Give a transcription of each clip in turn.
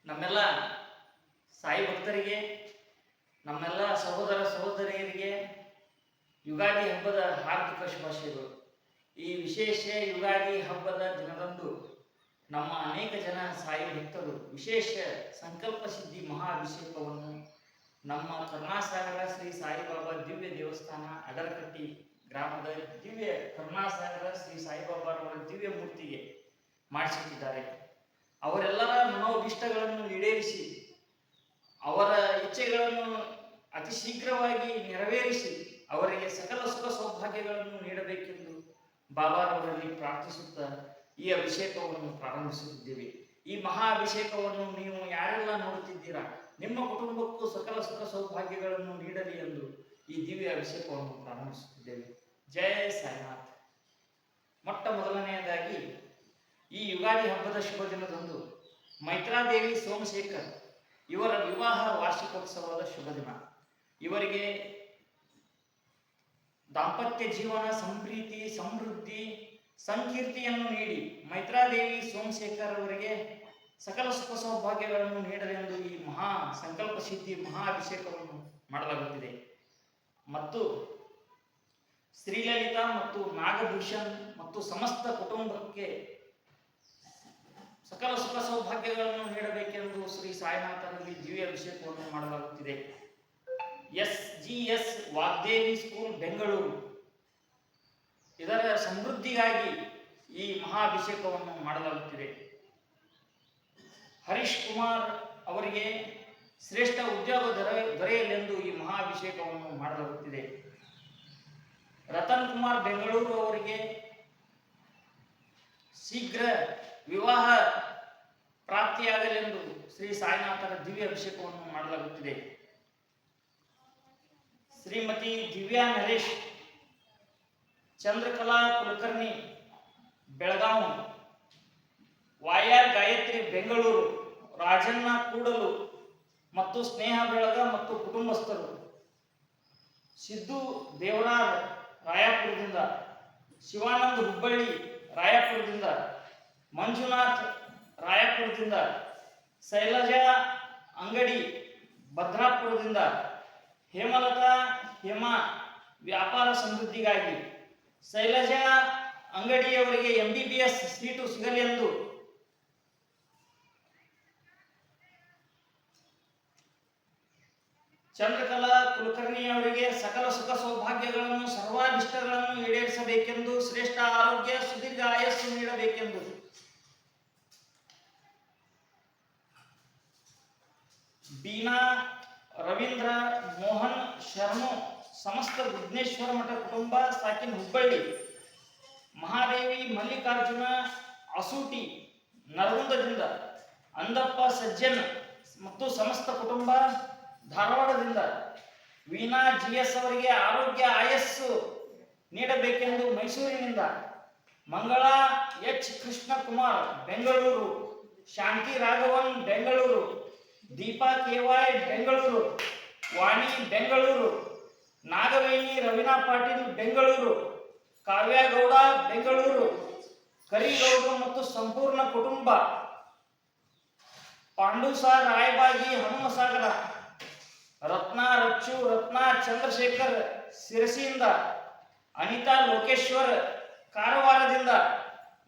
ನಮ್ಮೆಲ್ಲ ಸಾಯಿ ಭಕ್ತರಿಗೆ, ನಮ್ಮೆಲ್ಲ ಸಹೋದರ ಸಹೋದರಿಯರಿಗೆ ಯುಗಾದಿ ಹಬ್ಬದ ಹಾರ್ದಿಕ ಶುಭಾಶಯಗಳು. ಈ ವಿಶೇಷ ಯುಗಾದಿ ಹಬ್ಬದ ದಿನದಂದು ನಮ್ಮ ಅನೇಕ ಜನ ಸಾಯಿ ಭಕ್ತರು ವಿಶೇಷ ಸಂಕಲ್ಪ ಸಿದ್ಧಿ ಮಹಾಅಭಿಷೇಕವನ್ನು ನಮ್ಮ ಕರುಣಾಸಾಗರ ಶ್ರೀ ಸಾಯಿಬಾಬಾ ದಿವ್ಯ ದೇವಸ್ಥಾನ ಅಡರಕಟ್ಟಿ ಗ್ರಾಮದ ದಿವ್ಯ ಕರುಣಾಸಾಗರ ಶ್ರೀ ಸಾಯಿಬಾಬಾರವರ ದಿವ್ಯ ಮೂರ್ತಿಗೆ ಮಾಡಿಸುತ್ತಿದ್ದಾರೆ. ಅವರೆಲ್ಲರ ಮನೋಭಿಷ್ಟಗಳನ್ನು ಈಡೇರಿಸಿ ಅವರ ಇಚ್ಛೆಗಳನ್ನು ಅತಿ ಶೀಘ್ರವಾಗಿ ನೆರವೇರಿಸಿ ಅವರಿಗೆ ಸಕಲ ಸುಖ ಸೌಭಾಗ್ಯಗಳನ್ನು ನೀಡಬೇಕೆಂದು ಬಾಬಾರವರಲ್ಲಿ ಪ್ರಾರ್ಥಿಸುತ್ತಾ ಈ ಅಭಿಷೇಕವನ್ನು ಪ್ರಾರಂಭಿಸುತ್ತಿದ್ದೇವೆ. ಈ ಮಹಾ ಅಭಿಷೇಕವನ್ನು ನೀವು ಯಾರೆಲ್ಲ ನೋಡುತ್ತಿದ್ದೀರಾ, ನಿಮ್ಮ ಕುಟುಂಬಕ್ಕೂ ಸಕಲ ಸುಖ ಸೌಭಾಗ್ಯಗಳನ್ನು ನೀಡಲಿ ಎಂದು ಈ ದಿವ್ಯ ಅಭಿಷೇಕವನ್ನು ಪ್ರಾರಂಭಿಸುತ್ತಿದ್ದೇವೆ. ಜಯ ಸಾಯಿನಾಥ್. ಮೊಟ್ಟ ಮೊದಲನೆಯದಾಗಿ ಈ ಯುಗಾದಿ ಹಬ್ಬದ ಶುಭ ದಿನದಂದು ಮೈತ್ರಾದೇವಿ ಸೋಮಶೇಖರ್ ಇವರ ವಿವಾಹ ವಾರ್ಷಿಕೋತ್ಸವದ ಶುಭ ದಿನ. ಇವರಿಗೆ ದಾಂಪತ್ಯ ಜೀವನ, ಸಂಪ್ರೀತಿ, ಸಮೃದ್ಧಿ, ಸಂಕೀರ್ತಿಯನ್ನು ನೀಡಿ ಮೈತ್ರಾದೇವಿ ಸೋಮಶೇಖರ್ ಅವರಿಗೆ ಸಕಲ ಸುಖ ಸೌಭಾಗ್ಯಗಳನ್ನು ನೀಡಲೆಂದು ಈ ಮಹಾ ಸಂಕಲ್ಪ ಸಿದ್ಧಿ ಮಹಾ ಅಭಿಷೇಕವನ್ನು ಮಾಡಲಾಗುತ್ತಿದೆ. ಮತ್ತು ಶ್ರೀಲಲಿತಾ ಮತ್ತು ನಾಗಭೂಷಣ್ ಮತ್ತು ಸಮಸ್ತ ಕುಟುಂಬಕ್ಕೆ ಸಕಲ ಸುಖ ಸೌಭಾಗ್ಯಗಳನ್ನು ನೀಡಬೇಕೆಂದು ಶ್ರೀ ಸಾಯಿನಾಥನಲ್ಲಿ ದಿವ್ಯ ಅಭಿಷೇಕವನ್ನು ಮಾಡಲಾಗುತ್ತಿದೆ. SGS ವಾಗ್ದೇವಿ ಸ್ಕೂಲ್ ಬೆಂಗಳೂರು ಇದರ ಸಮೃದ್ಧಿಗಾಗಿ ಈ ಮಹಾಭಿಷೇಕವನ್ನು ಮಾಡಲಾಗುತ್ತಿದೆ. ಹರೀಶ್ ಕುಮಾರ್ ಅವರಿಗೆ ಶ್ರೇಷ್ಠ ಉದ್ಯೋಗ ದೊರೆಯಲೆಂದು ಈ ಮಹಾಭಿಷೇಕವನ್ನು ಮಾಡಲಾಗುತ್ತಿದೆ. ರತನ್ ಕುಮಾರ್ ಬೆಂಗಳೂರು ಅವರಿಗೆ ಶೀಘ್ರ ವಿವಾಹ ಪ್ರಾಪ್ತಿಯಾಗಲೆಂದು ಶ್ರೀ ಸಾಯಿನಾಥರ ದಿವ್ಯ ಅಭಿಷೇಕವನ್ನು ಮಾಡಲಾಗುತ್ತಿದೆ. ಶ್ರೀಮತಿ ದಿವ್ಯಾ ನರೇಶ್ ಚಂದ್ರಕಲಾ ಕುಲಕರ್ಣಿ ಬೆಳಗಾವಿ, ವಾಯಾರ್ ಗಾಯತ್ರಿ ಬೆಂಗಳೂರು, ರಾಜಣ್ಣ ಕೂಡಲು ಮತ್ತು ಸ್ನೇಹ ಬೆಳಗ ಮತ್ತು ಕುಟುಂಬಸ್ಥರು, ಸಿದ್ದು ದೇವರಾರ್ ರಾಯಪುರದಿಂದ, ಶಿವಾನಂದ್ ಹುಬ್ಬಳ್ಳಿ ರಾಯಪುರದಿಂದ, ಮಂಜುನಾಥ್ ರಾಯಪುರದಿಂದ, ಶೈಲಜಾ ಅಂಗಡಿ ಭದ್ರಾಪುರದಿಂದ, ಹೇಮಲತಾ ಹೇಮಾ ವ್ಯಾಪಾರ ಸಮೃದ್ಧಿಗಾಗಿ, ಶೈಲಜಾ ಅಂಗಡಿಯವರಿಗೆ MBBS ಸೀಟು ಸಿಗಲೆಂದು, ಚಂದ್ರಕಲಾ ಕುಲಕರ್ಣಿಯವರಿಗೆ ಸಕಲ ಸುಖ ಸೌಭಾಗ್ಯಗಳನ್ನು ಸರ್ವಾಭಿಷ್ಟಗಳನ್ನು ಈಡೇರಿಸಬೇಕೆಂದು, ಶ್ರೇಷ್ಠ ಆರೋಗ್ಯ ಸುದೀರ್ಘ ಆಯಸ್ಸು ನೀಡಬೇಕೆಂದು, ಬೀನಾ ರವೀಂದ್ರ ಮೋಹನ್ ಶರ್ಮು ಸಮಸ್ತ ವಿಘ್ನೇಶ್ವರ ಮಠ ಕುಟುಂಬ ಸಾಕಿನ್ ಹುಬ್ಬಳ್ಳಿ, ಮಹಾದೇವಿ ಮಲ್ಲಿಕಾರ್ಜುನ ಅಸೂಟಿ ನರಗುಂದದಿಂದ, ಅಂದಪ್ಪ ಸಜ್ಜನ್ ಮತ್ತು ಸಮಸ್ತ ಕುಟುಂಬ ಧಾರವಾಡದಿಂದ, ವೀಣಾ GS ಅವರಿಗೆ ಆರೋಗ್ಯ ಆಯಸ್ಸು ನೀಡಬೇಕೆಂದು ಮೈಸೂರಿನಿಂದ, ಮಂಗಳಾ H ಕೃಷ್ಣಕುಮಾರ್ ಬೆಂಗಳೂರು, ಶಾಂತಿ ರಾಘವನ್ ಬೆಂಗಳೂರು, ದೀಪಾ KY ಬೆಂಗಳೂರು, ವಾಣಿ ಬೆಂಗಳೂರು, ನಾಗವೇಣಿ ರವೀನಾ ಪಾಟೀಲ್ ಬೆಂಗಳೂರು, ಕಾವ್ಯಗೌಡ ಬೆಂಗಳೂರು, ಕರಿಗೌಡರು ಮತ್ತು ಸಂಪೂರ್ಣ ಕುಟುಂಬ, ಪಾಂಡುಸಾ ರಾಯಬಾಗಿ ಹನುಮಸಾಗರ, ರತ್ನಾ ರಚ್ಚು ರತ್ನಾ ಚಂದ್ರಶೇಖರ್ ಸಿರಸಿಯಿಂದ, ಅನಿತಾ ಲೋಕೇಶ್ವರ್ ಕಾರವಾರದಿಂದ,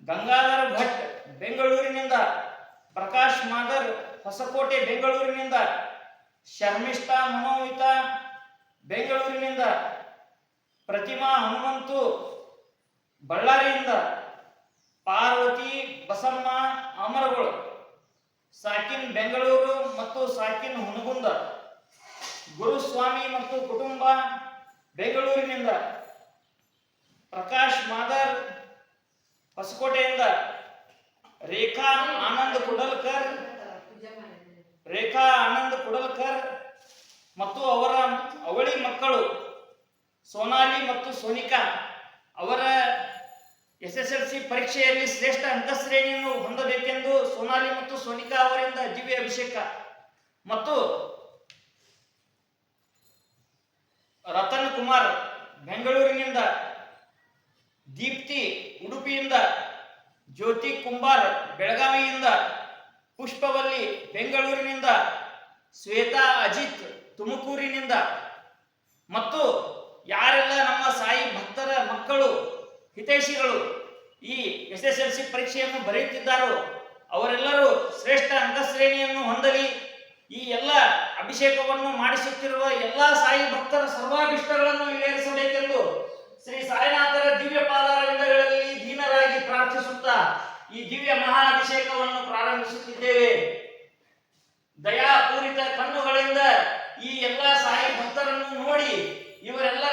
ಗಂಗಾಧರ್ ಭಟ್ ಬೆಂಗಳೂರಿನಿಂದ, ಪ್ರಕಾಶ್ ಮಾದರ್ ಹೊಸಕೋಟೆ ಬೆಂಗಳೂರಿನಿಂದ, ಶರ್ಮಿಷ್ಠಾ ಮನೋಹಿತ ಬೆಂಗಳೂರಿನಿಂದ, ಪ್ರತಿಮಾ ಹನುಮಂತು ಬಳ್ಳಾರಿಯಿಂದ, ಪಾರ್ವತಿ ಬಸಮ್ಮ ಅಮರಗೋಳ, ಸಾಕಿನ್ ಬೆಂಗಳೂರು ಮತ್ತು ಸಾಕಿನ್ ಹುನಗುಂದ, ಗುರುಸ್ವಾಮಿ ಮತ್ತು ಕುಟುಂಬ ಬೆಂಗಳೂರಿನಿಂದ, ಪ್ರಕಾಶ್ ಮಾದರ್ ಹೊಸಕೋಟೆಯಿಂದ, ರೇಖಾ ಆನಂದ್ ಕುಡಲ್ಕರ್ ಮತ್ತು ಅವರ ಅವಳಿ ಮಕ್ಕಳು ಸೋನಾಲಿ ಮತ್ತು ಸೋನಿಕಾ ಅವರ SSLC ಪರೀಕ್ಷೆಯಲ್ಲಿ ಶ್ರೇಷ್ಠ ಅಂತಃಶ್ರೇಣಿಯನ್ನು ಹೊಂದಬೇಕೆಂದು ಸೋನಾಲಿ ಮತ್ತು ಸೋನಿಕಾ ಅವರಿಂದ ದಿವ್ಯ ಅಭಿಷೇಕ. ಮತ್ತು ರತನ್ ಕುಮಾರ್ ಬೆಂಗಳೂರಿನಿಂದ, ದೀಪ್ತಿ ಉಡುಪಿಯಿಂದ, ಜ್ಯೋತಿ ಕುಂಬಾರ್ ಬೆಳಗಾವಿಯಿಂದ, ಪುಷ್ಪವಲ್ಲಿ ಬೆಂಗಳೂರಿನಿಂದ, ಶ್ವೇತಾ ಅಜಿತ್ ತುಮಕೂರಿನಿಂದ ಮತ್ತು ಯಾರೆಲ್ಲ ನಮ್ಮ ಸಾಯಿ ಭಕ್ತರ ಮಕ್ಕಳು ಹಿತೈಷಿಗಳು ಈ SSLC ಪರೀಕ್ಷೆಯನ್ನು ಬರೆಯುತ್ತಿದ್ದಾರೋ ಅವರೆಲ್ಲರೂ ಶ್ರೇಷ್ಠ ಅಂಕಶ್ರೇಣಿಯನ್ನು ಹೊಂದಲಿ. ಈ ಎಲ್ಲ ಅಭಿಷೇಕವನ್ನು ಮಾಡಿಸುತ್ತಿರುವ ಎಲ್ಲ ಸಾಯಿ ಭಕ್ತರ ಸರ್ವಾಭಿಷ್ಟಗಳನ್ನು ಈಡೇರಿಸಬೇಕೆಂದು ಶ್ರೀ ಸಾಯಿನಾಥರ ದಿವ್ಯ ಪಾದಾರವಿಂದಗಳಲ್ಲಿ ದೀನರಾಗಿ ಪ್ರಾರ್ಥಿಸುತ್ತಾ ಈ ದಿವ್ಯ ಮಹಾಭಿಷೇಕವನ್ನು ಪ್ರಾರಂಭಿಸುತ್ತಿದ್ದೇವೆ. ದಯಾಪೂರಿತ ಕಣ್ಣುಗಳಿಂದ ಈ ಎಲ್ಲ ಸಾಯಿ ಭಕ್ತರನ್ನು ನೋಡಿ ಇವರೆಲ್ಲ